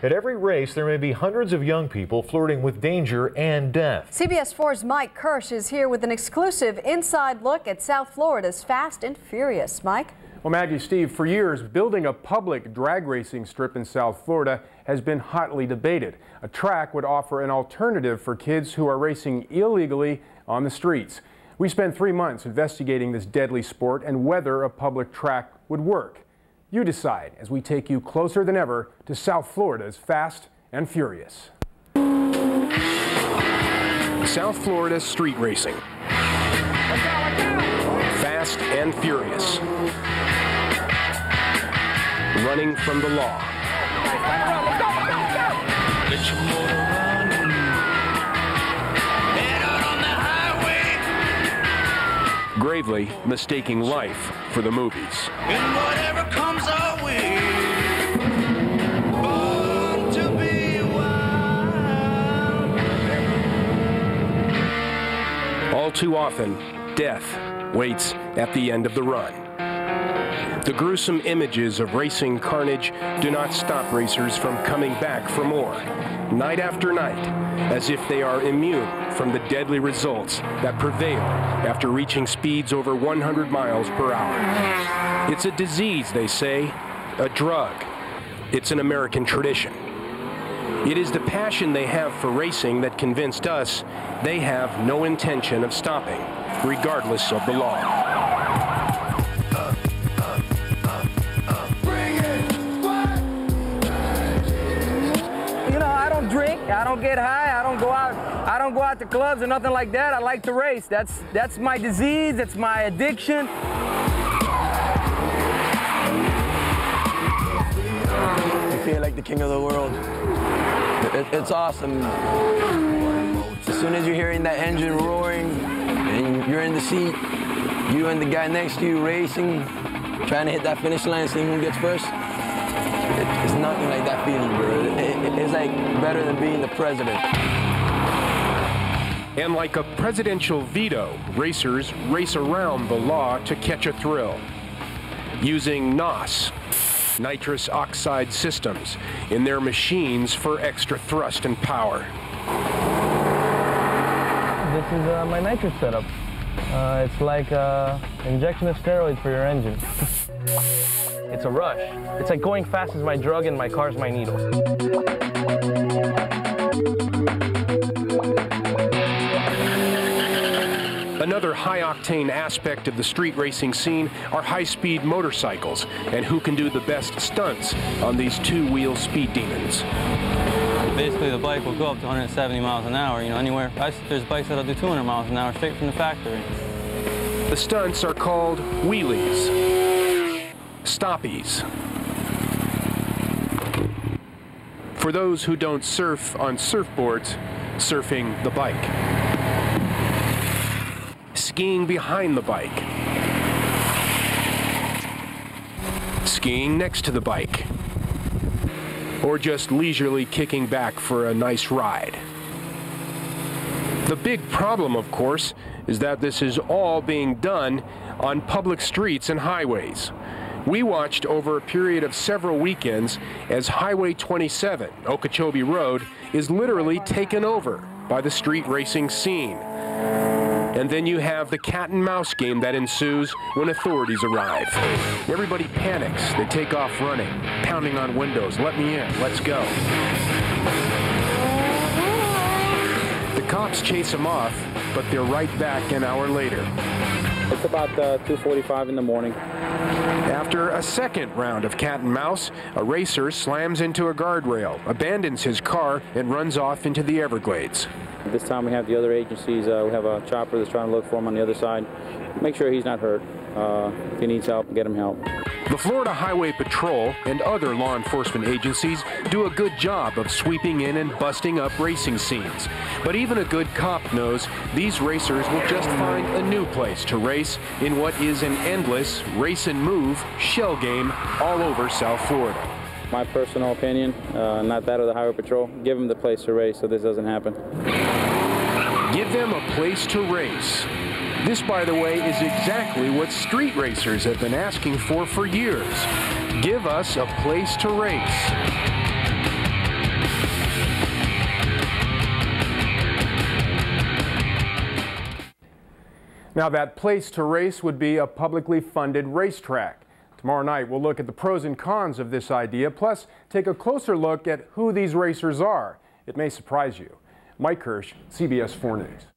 At every race, there may be hundreds of young people flirting with danger and death. CBS 4's Mike Kirsch is here with an exclusive inside look at South Florida's Fast and Furious. Mike? Well, Maggie, Steve, for years, building a public drag racing strip in South Florida has been hotly debated. A track would offer an alternative for kids who are racing illegally on the streets. We spent 3 months investigating this deadly sport and whether a public track would work. You decide as we take you closer than ever to South Florida's Fast and Furious. South Florida street racing. Fast and Furious. Running from the law. Gravely mistaking life for the movies. And whatever comes our way, born to be wild. All too often, death waits at the end of the run. The gruesome images of racing carnage do not stop racers from coming back for more, night after night, as if they are immune from the deadly results that prevail after reaching speeds over 100 miles per hour. It's a disease, they say, a drug. It's an American tradition. It is the passion they have for racing that convinced us they have no intention of stopping, regardless of the law. I don't get high. I don't go out to clubs or nothing like that. I like to race. That's my disease. That's my addiction. You feel like the king of the world. It's awesome. As soon as you're hearing that engine roaring and you're in the seat, you and the guy next to you racing, trying to hit that finish line, seeing who gets first. It's nothing like that feeling, bro. It's like better than being the president. And like a presidential veto, racers race around the law to catch a thrill. Using NOS, nitrous oxide systems, in their machines for extra thrust and power. This is my nitrous setup. It's like injection of steroids for your engine. It's a rush. It's like going fast is my drug and my car's my needle. Another high-octane aspect of the street racing scene are high-speed motorcycles and who can do the best stunts on these two-wheel speed demons. Basically, the bike will go up to 170 miles an hour, anywhere. There's bikes that'll do 200 miles an hour straight from the factory. The stunts are called wheelies, stoppies. For those who don't surf on surfboards, surfing the bike. Skiing behind the bike. Skiing next to the bike. Or just leisurely kicking back for a nice ride. The big problem, of course, is that this is all being done on public streets and highways. We watched over a period of several weekends as Highway 27, Okeechobee Road, is literally taken over by the street racing scene. And then you have the cat and mouse game that ensues when authorities arrive. Everybody panics. They take off running, pounding on windows. Let me in. Let's go. The cops chase them off, but they're right back an hour later. It's about 2:45 in the morning. After a second round of cat and mouse, a racer slams into a guardrail, abandons his car, and runs off into the Everglades. This time we have the other agencies. We have a chopper that's trying to look for him on the other side. Make sure he's not hurt. If he needs help, get him help. The Florida Highway Patrol and other law enforcement agencies do a good job of sweeping in and busting up racing scenes. But even a good cop knows these racers will just find a new place to race in what is an endless race and move shell game all over South Florida. My personal opinion, not that of the Highway Patrol, give them the place to race so this doesn't happen. Give them a place to race. This, by the way, is exactly what street racers have been asking for years. Give us a place to race. Now, that place to race would be a publicly funded racetrack. Tomorrow night, we'll look at the pros and cons of this idea, plus take a closer look at who these racers are. It may surprise you. Mike Kirsch, CBS 4 News.